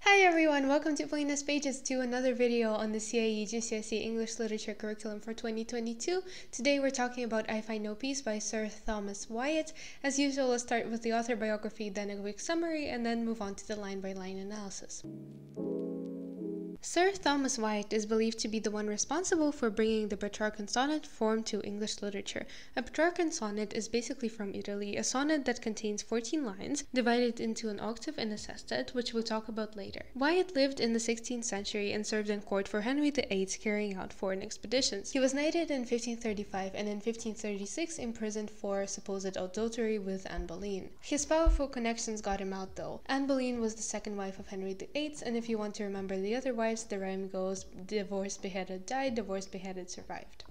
Hi everyone, welcome to Plainest Pages to another video on the CIE GCSE English Literature curriculum for 2022. Today we're talking about I Find No Peace by Sir Thomas Wyatt. As usual, let's start with the author biography, then a quick summary, and then move on to the line-by-line analysis. Sir Thomas Wyatt is believed to be the one responsible for bringing the Petrarchan sonnet form to English literature. A Petrarchan sonnet is basically from Italy, a sonnet that contains 14 lines, divided into an octave and a sestet, which we'll talk about later. Wyatt lived in the 16th century and served in court for Henry VIII carrying out foreign expeditions. He was knighted in 1535 and in 1536 imprisoned for supposed adultery with Anne Boleyn. His powerful connections got him out though. Anne Boleyn was the second wife of Henry VIII, and if you want to remember the other wives, the rhyme goes, divorced, beheaded, died, divorced, beheaded, survived.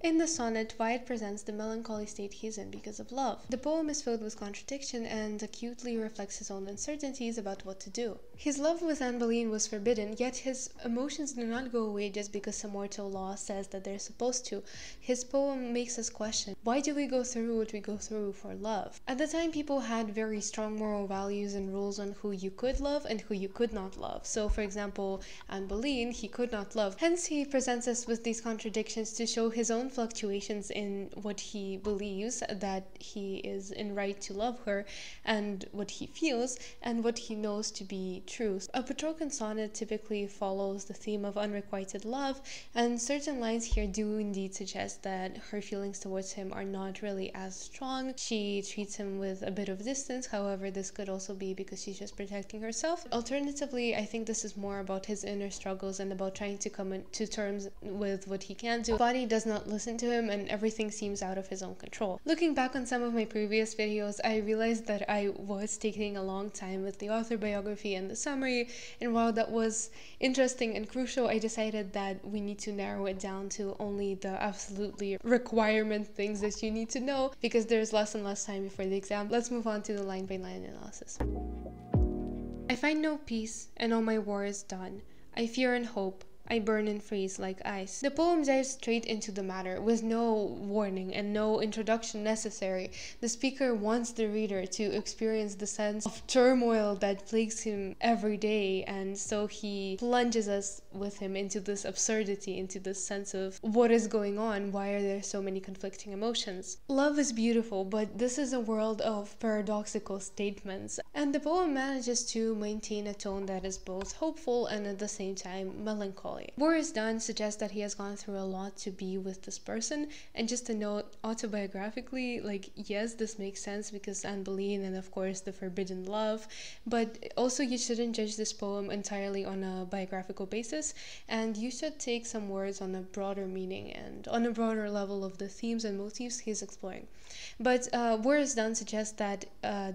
In the sonnet, Wyatt presents the melancholy state he's in because of love. The poem is filled with contradiction and acutely reflects his own uncertainties about what to do. His love with Anne Boleyn was forbidden, yet his emotions do not go away just because some mortal law says that they're supposed to. His poem makes us question, why do we go through what we go through for love? At the time, people had very strong moral values and rules on who you could love and who you could not love. So, for example, Anne Boleyn, he could not love. Hence, he presents us with these contradictions to show his own fluctuations in what he believes that he is in right to love her, and what he feels, and what he knows to be true. A Petrarchan sonnet typically follows the theme of unrequited love, and certain lines here do indeed suggest that her feelings towards him are not really as strong. She treats him with a bit of distance, however this could also be because she's just protecting herself. Alternatively, I think this is more about his inner struggles and about trying to come to terms with what he can do. His body does not listen to him and everything seems out of his own control. Looking back on some of my previous videos, I realized that I was taking a long time with the author biography and the summary, and while that was interesting and crucial, I decided that we need to narrow it down to only the absolutely requirement things that you need to know because there's less and less time before the exam. Let's move on to the line-by-line analysis. I find no peace and all my war is done. I fear and hope. I burn and freeze like ice. The poem dives straight into the matter with no warning and no introduction necessary. The speaker wants the reader to experience the sense of turmoil that plagues him every day, and so he plunges us with him into this absurdity, into this sense of what is going on, why are there so many conflicting emotions. Love is beautiful, but this is a world of paradoxical statements, and the poem manages to maintain a tone that is both hopeful and at the same time melancholy. War is Done suggests that he has gone through a lot to be with this person, and just a note, autobiographically, like, yes, this makes sense because Anne Boleyn and of course the forbidden love, but also you shouldn't judge this poem entirely on a biographical basis, and you should take some words on a broader meaning and on a broader level of the themes and motifs he's exploring. But War is Done suggests that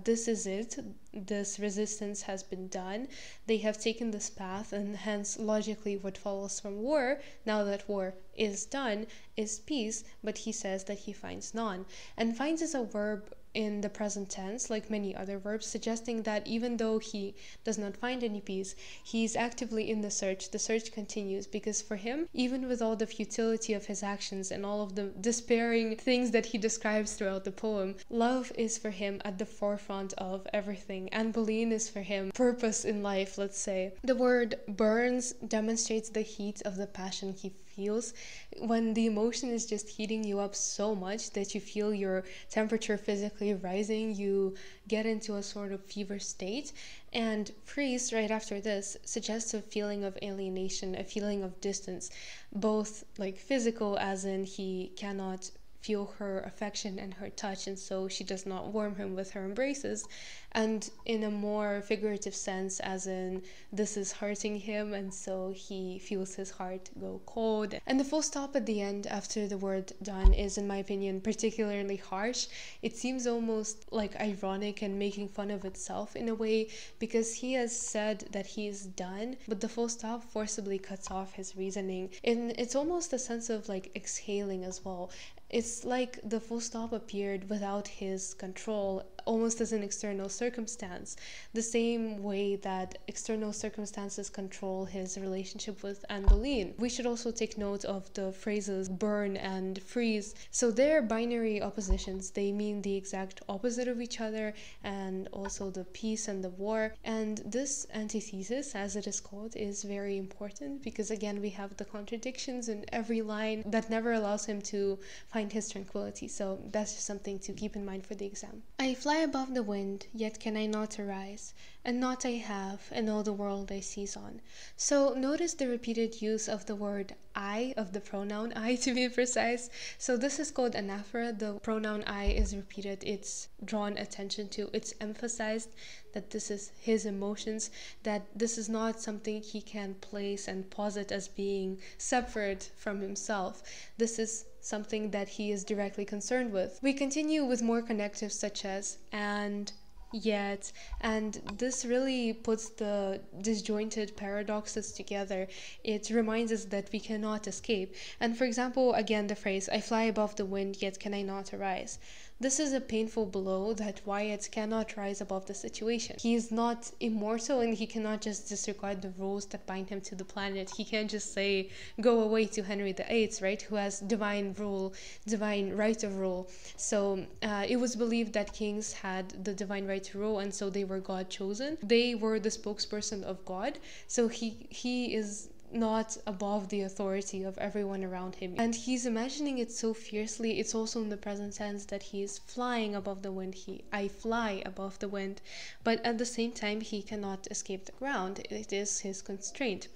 this is it. This resistance has been done. They have taken this path, and hence logically what follows from war, now that war is done, is peace, but he says that he finds none. And finds is a verb in the present tense, like many other verbs, suggesting that even though he does not find any peace, he's actively in the search. The search continues because for him, even with all the futility of his actions and all of the despairing things that he describes throughout the poem, love is for him at the forefront of everything. Anne Boleyn is for him purpose in life, let's say. The word burns demonstrates the heat of the passion he feels when the emotion is just heating you up so much that you feel your temperature physically rising. You get into a sort of fever state, and freeze right after this suggests a feeling of alienation, a feeling of distance, both like physical, as in he cannot feel her affection and her touch, and so she does not warm him with her embraces, and in a more figurative sense, as in this is hurting him and so he feels his heart go cold. And the full stop at the end after the word done is, in my opinion, particularly harsh. It seems almost like ironic and making fun of itself in a way, because he has said that he is done, but the full stop forcibly cuts off his reasoning, and it's almost a sense of like exhaling as well. It's like the full stop appeared without his control, almost as an external circumstance, the same way that external circumstances control his relationship with Anne Boleyn. We should also take note of the phrases burn and freeze. So they're binary oppositions. They mean the exact opposite of each other, and also the peace and the war. And this antithesis, as it is called, is very important because, again, we have the contradictions in every line that never allows him to find his tranquility. So that's just something to keep in mind for the exam. I fly above the wind, yet can I not arise, and naught I have, and all the world I seize on. So notice the repeated use of the word I, of the pronoun I to be precise. So this is called anaphora. The pronoun I is repeated, it's drawn attention to, it's emphasized that this is his emotions, that this is not something he can place and posit as being separate from himself. This is something that he is directly concerned with. We continue with more connectives such as and, yet, and this really puts the disjointed paradoxes together. It reminds us that we cannot escape. And for example, again, the phrase, I fly above the wind, yet can I not arise. This is a painful blow that Wyatt cannot rise above the situation. He is not immortal and he cannot just disregard the rules that bind him to the planet. He can't just say, go away to Henry VIII, right, who has divine rule, divine right of rule. So it was believed that kings had the divine right to rule, and so they were God chosen. They were the spokesperson of God. So he is not above the authority of everyone around him. And he's imagining it so fiercely. It's also in the present tense that he is flying above the wind. I fly above the wind. But at the same time, he cannot escape the ground. It is his constraint.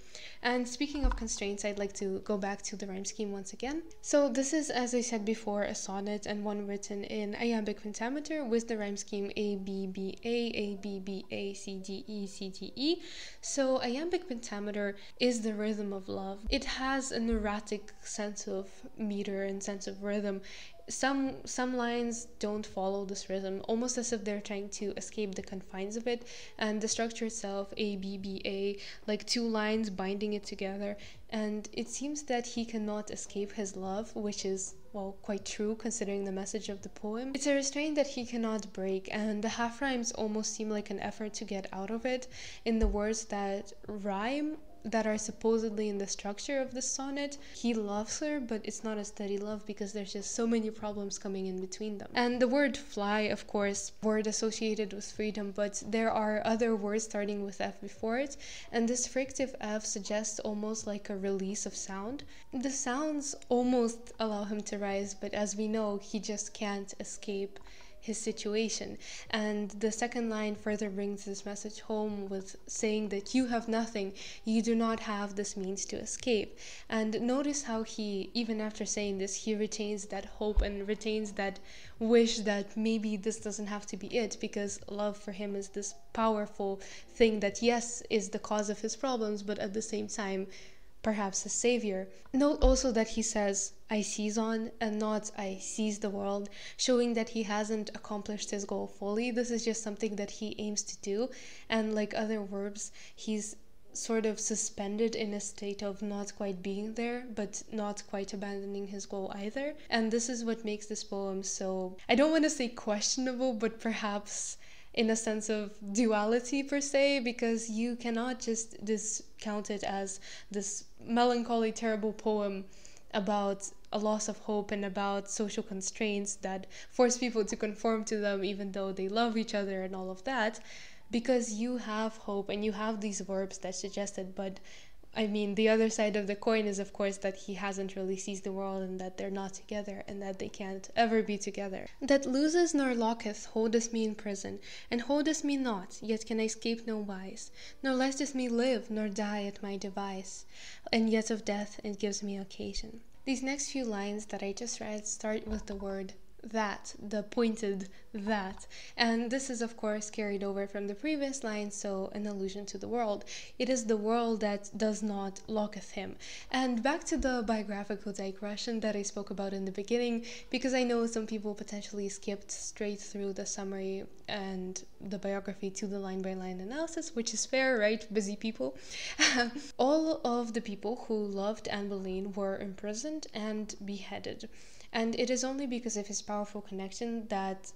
And speaking of constraints, I'd like to go back to the rhyme scheme once again. So this is, as I said before, a sonnet and one written in iambic pentameter with the rhyme scheme A, B, B, A, B, B, A, C, D, E, C, D, E. So iambic pentameter is the rhythm of love. It has an erratic sense of meter and sense of rhythm. Some lines don't follow this rhythm, almost as if they're trying to escape the confines of it, and the structure itself, A, B, B, A, like two lines binding it together, and it seems that he cannot escape his love, which is, well, quite true considering the message of the poem. It's a restraint that he cannot break, and the half rhymes almost seem like an effort to get out of it in the words that rhyme, that are supposedly in the structure of the sonnet. He loves her, but it's not a steady love because there's just so many problems coming in between them. And the word fly, of course, word associated with freedom, but there are other words starting with F before it, and this frictive F suggests almost like a release of sound. The sounds almost allow him to rise, but as we know, he just can't escape his situation. And the second line further brings this message home with saying that you have nothing, you do not have this means to escape. And notice how he, even after saying this, he retains that hope and retains that wish that maybe this doesn't have to be it, because love for him is this powerful thing that, yes, is the cause of his problems, but at the same time perhaps a savior. Note also that he says, I seize on, and not I seize the world, showing that he hasn't accomplished his goal fully. This is just something that he aims to do, and like other verbs, he's sort of suspended in a state of not quite being there, but not quite abandoning his goal either. And this is what makes this poem so, I don't want to say questionable, but perhaps in a sense of duality per se, because you cannot just discount it as this melancholy, terrible poem about a loss of hope and about social constraints that force people to conform to them even though they love each other and all of that, because you have hope and you have these verbs that suggest it. But I mean, the other side of the coin is, of course, that he hasn't really seized the world and that they're not together and that they can't ever be together. That loses nor locketh holdeth me in prison, and holdeth me not, yet can I escape no wise, nor letteth me live nor die at my device, and yet of death it gives me occasion. These next few lines that I just read start with the word that, the pointed that, and this is of course carried over from the previous line, so an allusion to the world. It is the world that does not locketh him. And back to the biographical digression that I spoke about in the beginning, because I know some people potentially skipped straight through the summary and the biography to the line-by-line analysis, which is fair, right? Busy people. All of the people who loved Anne Boleyn were imprisoned and beheaded. And it is only because of his powerful connection that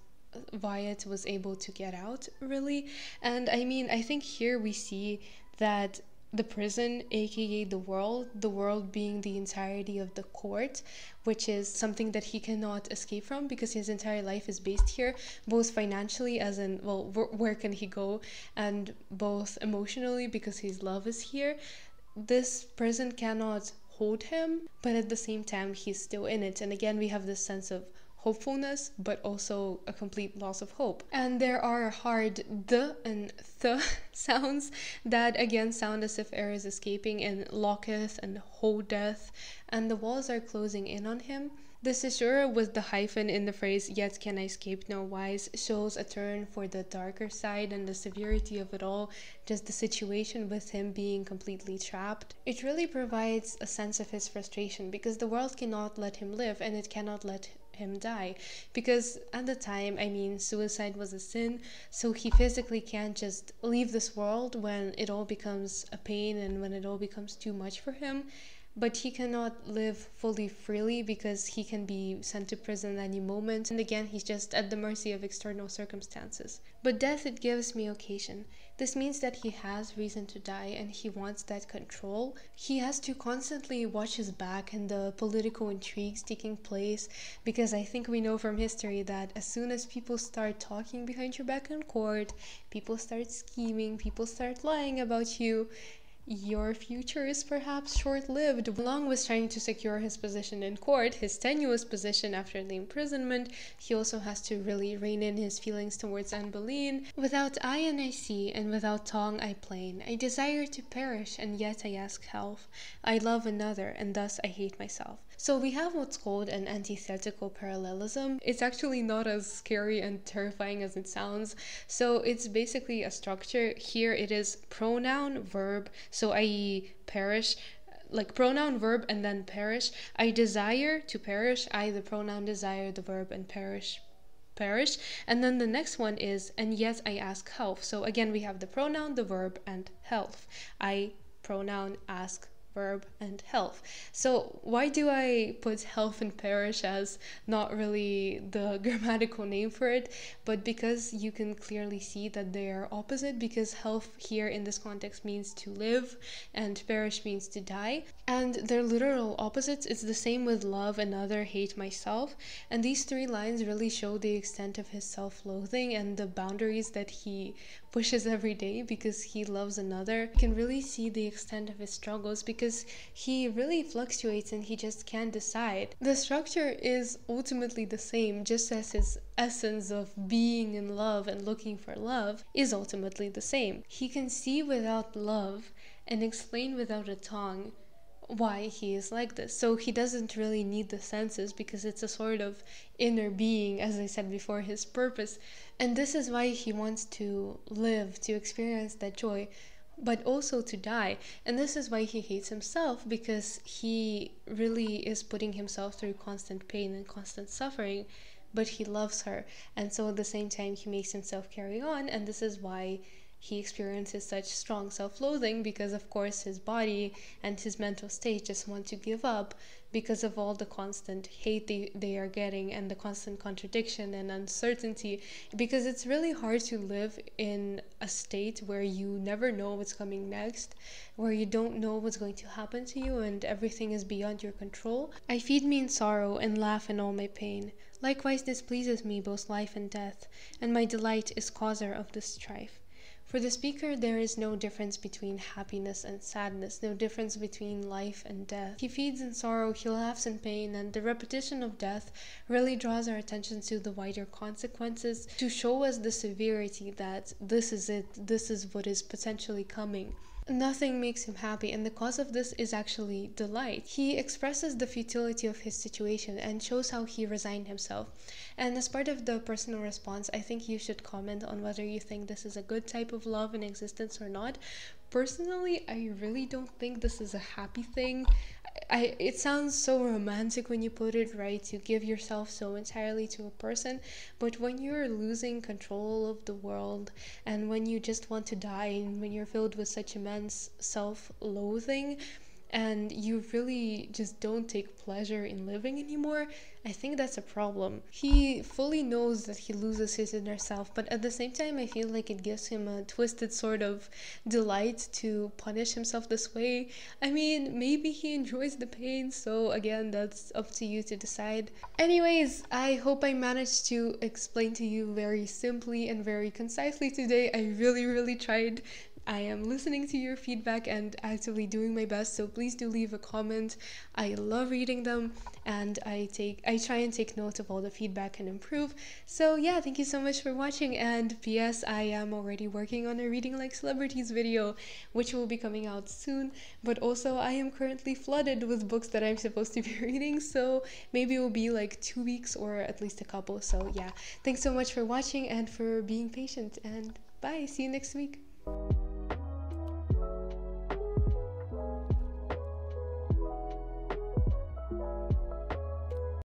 Wyatt was able to get out, really. And I mean, I think here we see that the prison, aka the world being the entirety of the court, which is something that he cannot escape from because his entire life is based here, both financially, as in, well, where can he go, and both emotionally because his love is here. This prison cannot hold him, but at the same time, he's still in it. And again, we have this sense of hopefulness, but also a complete loss of hope. And there are hard the and th sounds that again sound as if air is escaping in locketh and holdeth, and the walls are closing in on him. The caesura with the hyphen in the phrase, yet can I escape no wise, shows a turn for the darker side and the severity of it all, just the situation with him being completely trapped. It really provides a sense of his frustration because the world cannot let him live and it cannot let him die, because at the time, I mean, suicide was a sin, so he physically can't just leave this world when it all becomes a pain and when it all becomes too much for him. But he cannot live fully freely because he can be sent to prison at any moment, and again, he's just at the mercy of external circumstances. But death, it gives me occasion. This means that he has reason to die and he wants that control. He has to constantly watch his back and the political intrigues taking place, because I think we know from history that as soon as people start talking behind your back in court, people start scheming, people start lying about you, your future is perhaps short-lived. Along with trying to secure his position in court, his tenuous position after the imprisonment, he also has to really rein in his feelings towards Anne Boleyn. Without eye and I see, and without tongue I plain. I desire to perish, and yet I ask help. I love another, and thus I hate myself. So we have what's called an antithetical parallelism. It's actually not as scary and terrifying as it sounds. So it's basically a structure. Here it is pronoun, verb, so i.e. perish, like pronoun, verb, and then perish. I desire to perish, I the pronoun desire, the verb, and perish. And then the next one is, and yet I ask health. So again, we have the pronoun, the verb, and health. I pronoun ask verb and health. So why do I put health and perish as not really the grammatical name for it, but because you can clearly see that they are opposite, because health here in this context means to live and perish means to die, and they're literal opposites. It's the same with love, another, hate, myself, and these three lines really show the extent of his self-loathing and the boundaries that he pushes every day because he loves another. You can really see the extent of his struggles because he really fluctuates and he just can't decide. The structure is ultimately the same, just as his essence of being in love and looking for love is ultimately the same. He can see without love and explain without a tongue why he is like this. So he doesn't really need the senses because it's a sort of inner being, as I said before, his purpose. And this is why he wants to live, to experience that joy, but also to die. And this is why he hates himself, because he really is putting himself through constant pain and constant suffering, but he loves her. And so at the same time, he makes himself carry on. And this is why he experiences such strong self-loathing, because of course his body and his mental state just want to give up because of all the constant hate they are getting and the constant contradiction and uncertainty, because it's really hard to live in a state where you never know what's coming next, where you don't know what's going to happen to you and everything is beyond your control. I feed me in sorrow and laugh in all my pain. Likewise displeases me both life and death, and my delight is causer of this strife. For the speaker, there is no difference between happiness and sadness, no difference between life and death. He feeds in sorrow, he laughs in pain, and the repetition of death really draws our attention to the wider consequences, to show us the severity that this is it, this is what is potentially coming. Nothing makes him happy, and the cause of this is actually delight. He expresses the futility of his situation and shows how he resigned himself. And as part of the personal response, I think you should comment on whether you think this is a good type of love in existence or not. Personally, I really don't think this is a happy thing. It sounds so romantic when you put it, right? You give yourself so entirely to a person, but when you're losing control of the world and when you just want to die and when you're filled with such immense self-loathing, and you really just don't take pleasure in living anymore, I think that's a problem. He fully knows that he loses his inner self, but at the same time, I feel like it gives him a twisted sort of delight to punish himself this way. I mean, maybe he enjoys the pain, so again, that's up to you to decide. Anyways, I hope I managed to explain to you very simply and very concisely today. I really tried. I am listening to your feedback and actively doing my best, so please do leave a comment. I love reading them, and I try and take note of all the feedback and improve. So yeah, thank you so much for watching, and PS, I am already working on a Reading Like Celebrities video, which will be coming out soon, but also I am currently flooded with books that I'm supposed to be reading, so maybe it will be like 2 weeks or at least a couple. So yeah, thanks so much for watching and for being patient, and bye, see you next week.